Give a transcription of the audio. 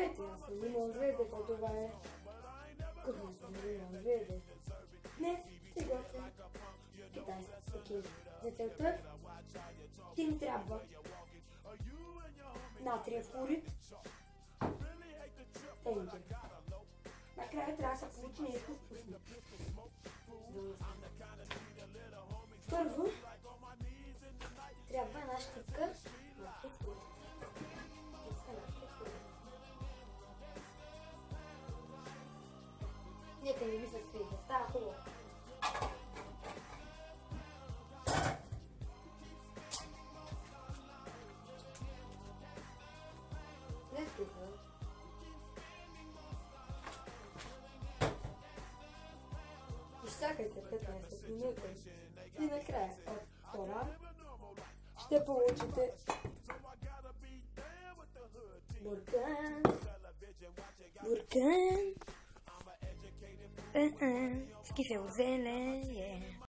Здравейте, аз съм Лимон Звезда, това е... Къде съм Лимон Звезда? Не, ще готвя китайски такива. За целта ти ни трябва натриев хлорид, енджел. Накрая трябва да се получи нещо вкусно. Първо трябва една щипка натриев хлорид. Нека не ми се свига, става хубаво. Не стига. Изчакайте 15 минути и накрая от това ще получите буркан. Буркан. С кисело зеле.